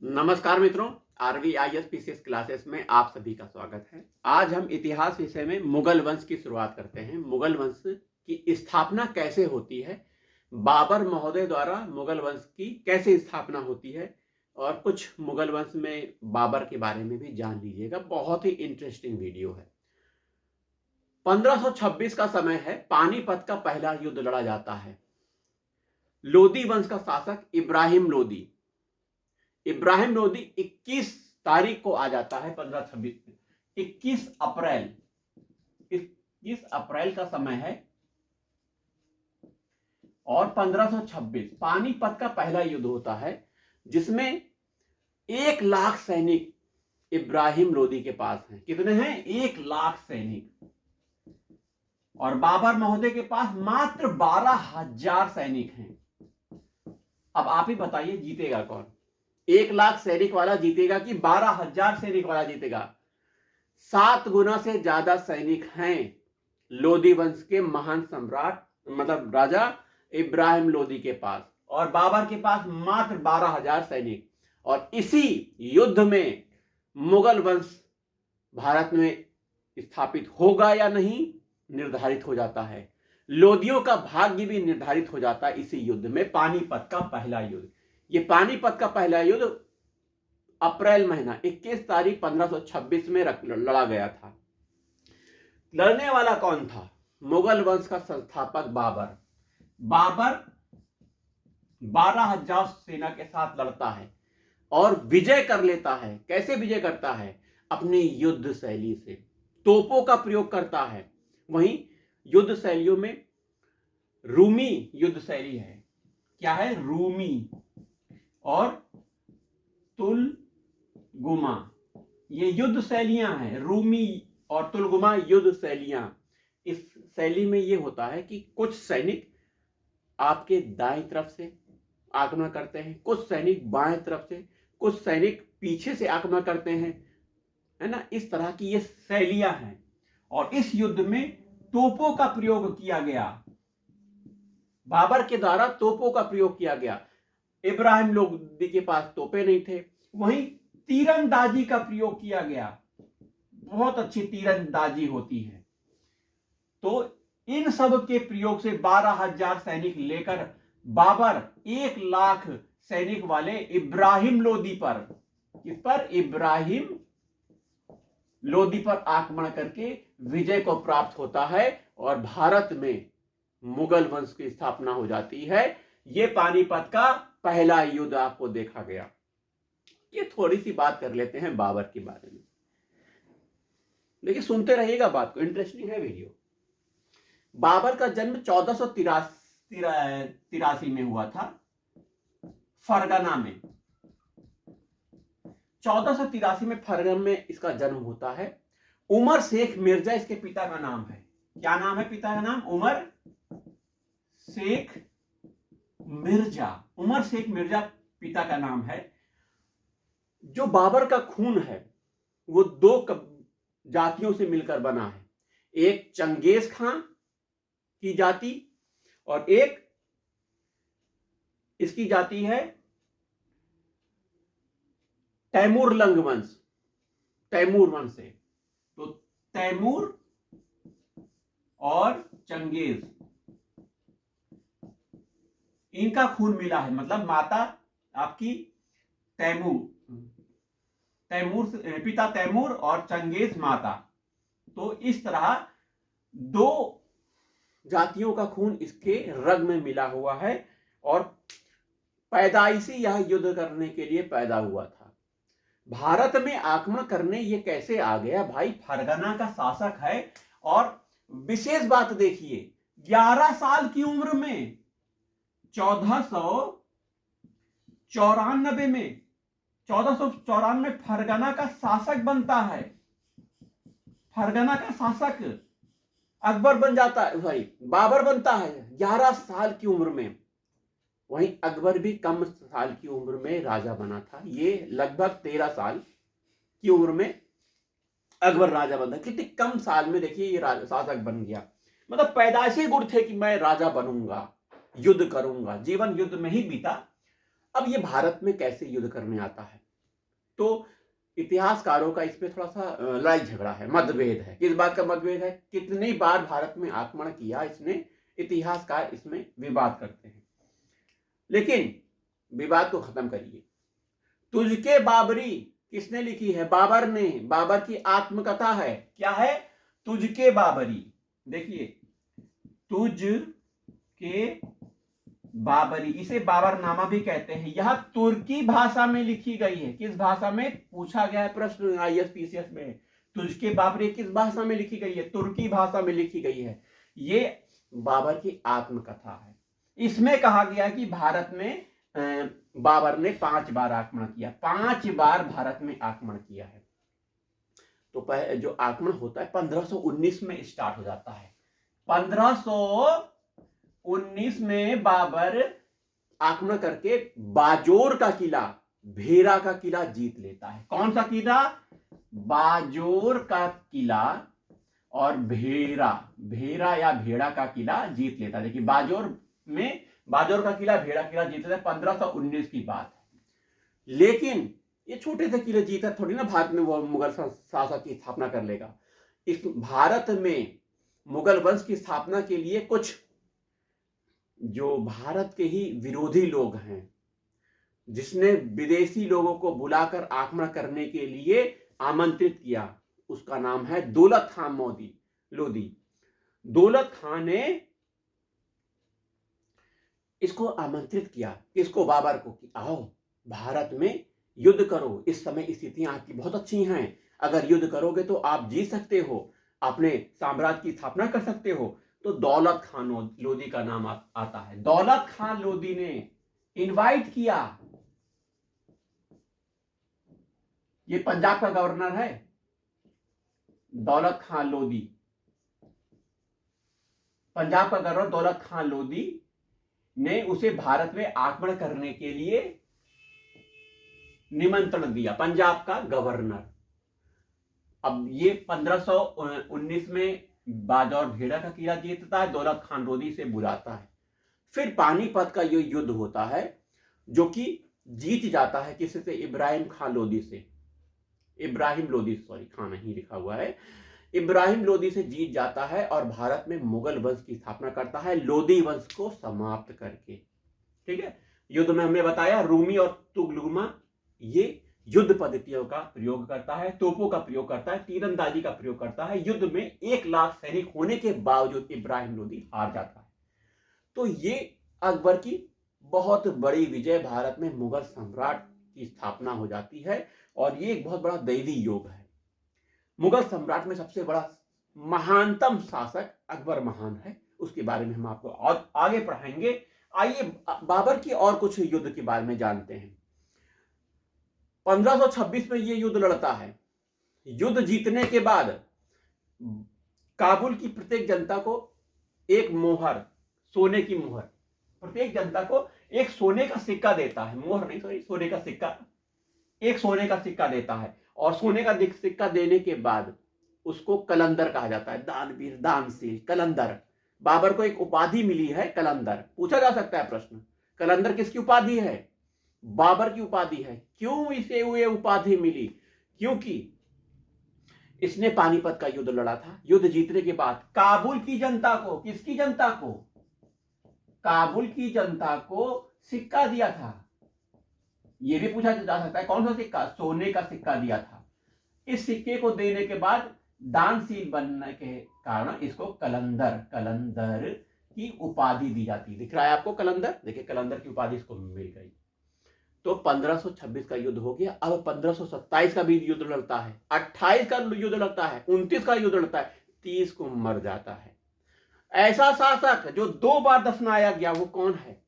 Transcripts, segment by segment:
नमस्कार मित्रों, RVIS PCS classes में आप सभी का स्वागत है। आज हम इतिहास विषय में मुगल वंश की शुरुआत करते हैं। मुगल वंश की स्थापना कैसे होती है, बाबर महोदय द्वारा मुगल वंश की कैसे स्थापना होती है और कुछ मुगल वंश में बाबर के बारे में भी जान लीजिएगा। बहुत ही इंटरेस्टिंग वीडियो है। 1526 का समय है। पानीपत का पहला युद्ध लड़ा जाता है। लोदी वंश का शासक इब्राहिम लोदी 21 तारीख को आ जाता है। 1526 में 21 अप्रैल का समय है और 1526 पानीपत का पहला युद्ध होता है, जिसमें 1 लाख सैनिक इब्राहिम लोदी के पास हैं। कितने हैं? 1 लाख सैनिक। और बाबर महोदय के पास मात्र 12,000 सैनिक हैं। अब आप ही बताइए, जीतेगा कौन? 1 लाख सैनिक वाला जीतेगा कि 12,000 सैनिक वाला जीतेगा? 7 गुना से ज्यादा सैनिक हैं लोदी वंश के महान सम्राट मतलब राजा इब्राहिम लोदी के पास, और बाबर के पास मात्र 12,000 सैनिक। और इसी युद्ध में मुगल वंश भारत में स्थापित होगा या नहीं निर्धारित हो जाता है। लोदियों का भाग्य भी निर्धारित हो जाता है इसी युद्ध में। पानीपत का पहला युद्ध, ये पानीपत का पहला युद्ध अप्रैल महीना 21 तारीख 1526 में लड़ा गया था। लड़ने वाला कौन था? मुगल वंश का संस्थापक बाबर। बाबर 12,000 सेना के साथ लड़ता है और विजय कर लेता है। कैसे विजय करता है? अपनी युद्ध शैली से। तोपों का प्रयोग करता है। वहीं युद्ध शैलियों में रूमी युद्ध शैली है। क्या है? रूमी और तुलगुमा, ये युद्ध शैलियां हैं। रूमी और तुलगुमा युद्ध शैलियां। इस शैली में ये होता है कि कुछ सैनिक आपके दाएं तरफ से आक्रमण करते हैं, कुछ सैनिक बाएं तरफ से, कुछ सैनिक पीछे से आक्रमण करते हैं, है ना। इस तरह की ये शैलियां हैं। और इस युद्ध में तोपों का प्रयोग किया गया। बाबर के द्वारा तोपों का प्रयोग किया गया। इब्राहिम लोदी के पास तोपे नहीं थे। वहीं तीरंदाजी का प्रयोग किया गया। बहुत अच्छी तीरंदाजी होती है। तो इन सब के प्रयोग से 12,000 सैनिक लेकर बाबर 1 लाख सैनिक वाले इब्राहिम लोदी पर, किस पर? इब्राहिम लोदी पर आक्रमण करके विजय को प्राप्त होता है और भारत में मुगल वंश की स्थापना हो जाती है। यह पानीपत का पहला युद्ध आपको देखा गया। ये थोड़ी सी बात कर लेते हैं बाबर के बारे में। देखिए, सुनते रहिएगा बात को, इंटरेस्टिंग है वीडियो। बाबर का जन्म 1483 में हुआ था, फरगना में। 1483 में फरगना में इसका जन्म होता है। उमर शेख मिर्जा इसके पिता का नाम है। क्या नाम है पिता का नाम? उमर शेख मिर्जा। उमर शेख मिर्जा पिता का नाम है। जो बाबर का खून है वो 2 जातियों से मिलकर बना है। एक चंगेज खां की जाति और एक इसकी जाति है तैमूर लंग वंश, तैमूर वंश से। तो तैमूर और चंगेज, इनका खून मिला है। मतलब माता आपकी तैमूर पिता तैमूर और चंगेज माता। तो इस तरह 2 जातियों का खून इसके रग में मिला हुआ है और पैदाइशी यह युद्ध करने के लिए पैदा हुआ था। भारत में आक्रमण करने ये कैसे आ गया भाई? फरगना का शासक है। और विशेष बात देखिए, 11 साल की उम्र में 1494 में फरगना का शासक बनता है। फरगना का शासक अकबर बन जाता है, सॉरी बाबर बनता है 11 साल की उम्र में। वहीं अकबर भी कम साल की उम्र में राजा बना था। ये लगभग 13 साल की उम्र में अकबर राजा बना। कितनी कम साल में देखिए ये शासक बन गया। मतलब पैदाइशी गुण थे कि मैं राजा बनूंगा, युद्ध करूंगा। जीवन युद्ध में ही बीता। अब ये भारत में कैसे युद्ध करने आता है? तो इतिहासकारों का इस पे थोड़ा सा लड़ाई झगड़ा है, मतभेद है। किस बात का मतभेद है? कितनी बार भारत में आक्रमण किया इसने, इतिहासकार इसमें विवाद करते हैं। लेकिन विवाद को खत्म करिए। तुझके बाबरी किसने लिखी है? बाबर ने। बाबर की आत्मकथा है। क्या है? तुझके बाबरी। देखिए, तुझ के बाबरी, इसे बाबरनामा भी कहते हैं। यह तुर्की भाषा में लिखी गई है। किस भाषा में? पूछा गया है प्रश्न आईएएस पीसीएस में। तुझके बाबरी किस भाषा में लिखी गई है? तुर्की भाषा में लिखी गई है। ये बाबर की आत्मकथा है। इसमें कहा गया कि भारत में बाबर ने 5 बार आक्रमण किया। 5 बार भारत में आक्रमण किया है। तो जो आक्रमण होता है 1519 में स्टार्ट हो जाता है। 1519 में बाबर आक्रमण करके बाजोर का किला, भेरा का किला जीत लेता है। कौन सा किला? बाजोर का किला और भेरा या भेड़ा का किला जीत लेता है। देखिए, बाजोर का किला, भेड़ा किला जीत लेता है। 1519 की बात है। लेकिन ये छोटे से किले जीता थोड़ी ना भारत में वो मुगल शासक की स्थापना कर लेगा। इस भारत में मुगल वंश की स्थापना के लिए कुछ जो भारत के ही विरोधी लोग हैं, जिसने विदेशी लोगों को बुलाकर आक्रमण करने के लिए आमंत्रित किया, उसका नाम है दौलत खान लोदी। दौलत खान ने इसको आमंत्रित किया, इसको, बाबर को, कि आओ भारत में युद्ध करो। इस समय स्थितियां आपकी बहुत अच्छी हैं, अगर युद्ध करोगे तो आप जीत सकते हो, अपने साम्राज्य की स्थापना कर सकते हो। तो दौलत खान लोदी का नाम आता है। दौलत खान लोदी ने इनवाइट किया। ये पंजाब का गवर्नर है, दौलत खान लोदी। पंजाब का गवर्नर दौलत खान लोदी ने उसे भारत में आक्रमण करने के लिए निमंत्रण दिया। पंजाब का गवर्नर। अब ये 1519 में बाजौर भेड़ा का किला जीतता है, दौलत खान लोदी से बुलाता है। फिर पानीपत का ये युद्ध होता है, जो कि जीत जाता है किससे? इब्राहिम लोदी से। इब्राहिम लोदी, सॉरी, खान नहीं लिखा हुआ है, इब्राहिम लोदी से जीत जाता है और भारत में मुगल वंश की स्थापना करता है, लोदी वंश को समाप्त करके। ठीक है। युद्ध में हमने बताया रूमी और तुगलुमा ये युद्ध पद्धतियों का प्रयोग करता है, तोपों का प्रयोग करता है, तीरंदाजी का प्रयोग करता है। युद्ध में 1 लाख सैनिक होने के बावजूद इब्राहिम लोदी हार जाता है। तो ये अकबर की बहुत बड़ी विजय, भारत में मुगल सम्राट की स्थापना हो जाती है। और ये एक बहुत बड़ा दैवी योग है। मुगल सम्राट में सबसे बड़ा महानतम शासक अकबर महान है। उसके बारे में हम आपको और आगे पढ़ाएंगे। आइए बाबर की और कुछ युद्ध के बारे में जानते हैं। 1526 में ये युद्ध लड़ता है। युद्ध जीतने के बाद काबुल की प्रत्येक जनता को एक मोहर, सोने की मोहर, प्रत्येक जनता को एक सोने का सिक्का देता है। मोहर नहीं, सॉरी, सोने का सिक्का, एक सोने का सिक्का देता है। और सोने का सिक्का देने के बाद उसको कलंदर कहा जाता है। दानवीर, दानशील, कलंदर। बाबर को एक उपाधि मिली है, कलंदर। पूछा जा सकता है प्रश्न, कलंदर किसकी उपाधि है? बाबर की उपाधि है। क्यों इसे ये उपाधि मिली? क्योंकि इसने पानीपत का युद्ध लड़ा था। युद्ध जीतने के बाद काबुल की जनता को, किसकी जनता को? काबुल की जनता को सिक्का दिया था। यह भी पूछा जा सकता है कौन सा सिक्का? सोने का सिक्का दिया था। इस सिक्के को देने के बाद दानशील बनने के कारण इसको कलंदर की उपाधि दी जाती है। दिख रहा है आपको कलंदर? देखिए, कलंदर की उपाधि इसको मिल गई। तो 1526 का युद्ध हो गया। अब 1527 का भी युद्ध लड़ता है, 28 का युद्ध लड़ता है, 29 का युद्ध लड़ता है, 30 को मर जाता है। ऐसा शासक जो 2 बार दफनाया गया, वो कौन है?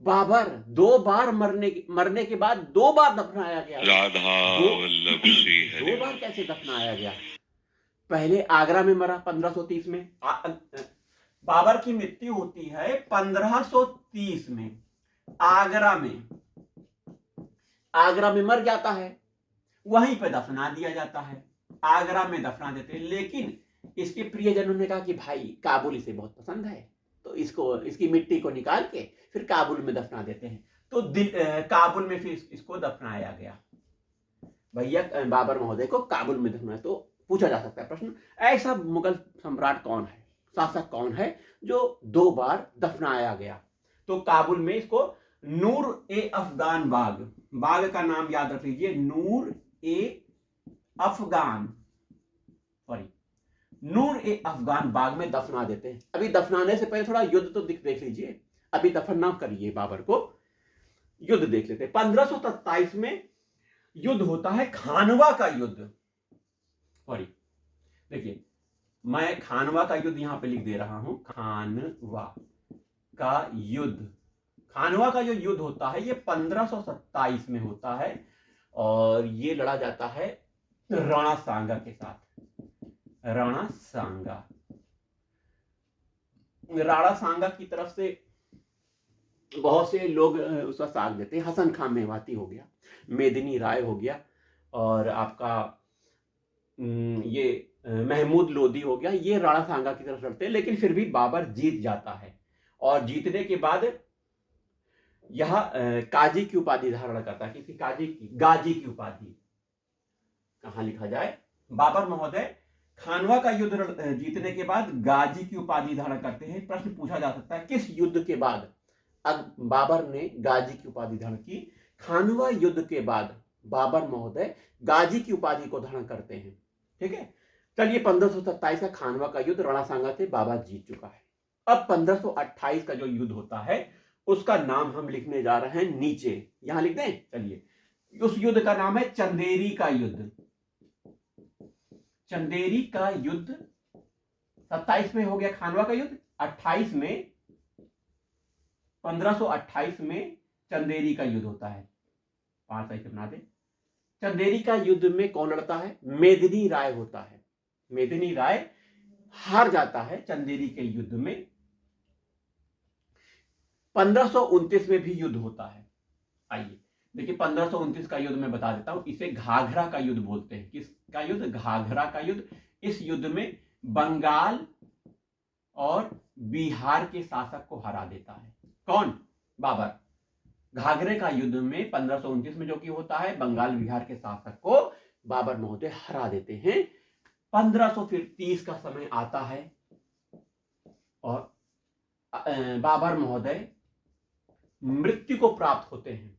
बाबर। 2 बार मरने के बाद 2 बार दफनाया गया। राधा वल्लभ श्री हरि। 2 बार कैसे दफनाया गया? पहले आगरा में मरा 1530 में। बाबर की मृत्यु होती है 1530 में आगरा में मर जाता है। वहीं पे दफना दिया जाता है, आगरा में दफना देते हैं। लेकिन इसके प्रियजनों ने कहा कि भाई काबुल इसे बहुत पसंद है, तो इसकी मिट्टी को निकाल के फिर काबुल में दफना देते हैं। तो काबुल में फिर इसको दफनाया गया। भैया बाबर महोदय को काबुल में दफनाया। तो पूछा जा सकता है प्रश्न, ऐसा मुगल सम्राट कौन है, शासक कौन है जो 2 बार दफनाया गया? तो काबुल में इसको नूर ए अफगान बाग, बाग का नाम याद रख लीजिए, नूर ए अफगान, सॉरी नूर ए अफगान बाग में दफना देते हैं। अभी दफनाने से पहले थोड़ा युद्ध तो देख लीजिए, अभी दफन ना करिए बाबर को, युद्ध देख लेते हैं। 1527 में युद्ध होता है खानवा का युद्ध, सॉरी देखिए मैं खानवा का युद्ध यहां पे लिख दे रहा हूं, खानवा का युद्ध। खानवा का जो युद्ध होता है ये 1527 में होता है और ये लड़ा जाता है राणा सांगा के साथ। राणा सांगा, राणा सांगा की तरफ से बहुत से लोग उसका साथ देते हैं। हसन खान मेवाती हो गया, मेदिनी राय हो गया, और आपका ये महमूद लोदी हो गया, ये राणा सांगा की तरफ लड़ते हैं, लेकिन फिर भी बाबर जीत जाता है। और जीतने के बाद यह काजी की उपाधि धारण करता है। किसी काजी की, गाजी की उपाधि, कहां लिखा जाए, बाबर महोदय खानवा का युद्ध जीतने के बाद गाजी की उपाधि धारण करते हैं। प्रश्न पूछा जा सकता है किस युद्ध के बाद बाबर ने गाजी की उपाधि धारण की? खानवा युद्ध के बाद बाबर महोदय गाजी की उपाधि को धारण करते हैं। ठीक है, चलिए 1527 का खानवा का युद्ध, राणा सांगा थे, बाबर जीत चुका है। अब 1528 का जो युद्ध होता है उसका नाम हम लिखने जा रहे हैं नीचे, यहां लिख दें। चलिए, उस युद्ध का नाम है चंदेरी का युद्ध। चंदेरी का युद्ध 27 में हो गया खानवा का युद्ध, 28 में 1528 में चंदेरी का युद्ध होता है। 5 ऐसे बना दे। चंदेरी का युद्ध में कौन लड़ता है? मेदिनी राय होता है। मेदिनी राय हार जाता है चंदेरी के युद्ध में। 1529 में भी युद्ध होता है। आइए देखिए, 1529 का युद्ध मैं बता देता हूं, इसे घाघरा का युद्ध बोलते हैं। किसका युद्ध? घाघरा का युद्ध। इस युद्ध में बंगाल और बिहार के शासक को हरा देता है। कौन? बाबर। घाघरे का युद्ध में 1529 में जो कि होता है, बंगाल बिहार के शासक को बाबर महोदय हरा देते हैं। 1530 का समय आता है और बाबर महोदय मृत्यु को प्राप्त होते हैं।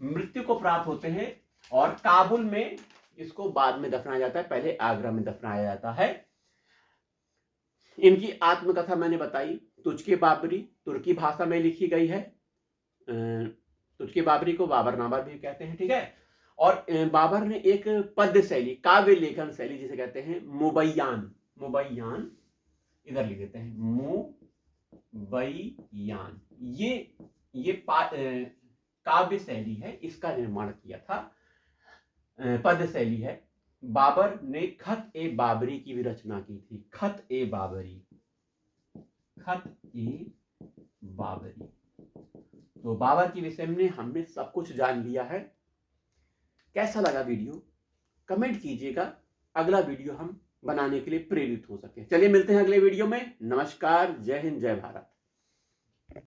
मृत्यु को प्राप्त होते हैं और काबुल में इसको बाद में दफनाया जाता है, पहले आगरा में दफनाया जाता है। इनकी आत्मकथा मैंने बताई, तुझके बाबरी, तुर्की भाषा में लिखी गई है। तुझके बाबरी को बाबरनामा भी कहते हैं। ठीक है, और बाबर ने एक पद्य शैली, काव्य लेखन शैली जिसे कहते हैं मुबैयान, मुबैयान इधर लिख देते हैं, मुबैयान, ये काव्य शैली है, इसका निर्माण किया था, पद्य शैली है। बाबर ने खत ए बाबरी की भी रचना की थी। खत ए बाबरी, खत ए बाबरी। तो बाबर के विषय में हमने सब कुछ जान लिया है। कैसा लगा वीडियो? कमेंट कीजिएगा, अगला वीडियो हम बनाने के लिए प्रेरित हो सके। चलिए मिलते हैं अगले वीडियो में। नमस्कार, जय हिंद, जय भारत।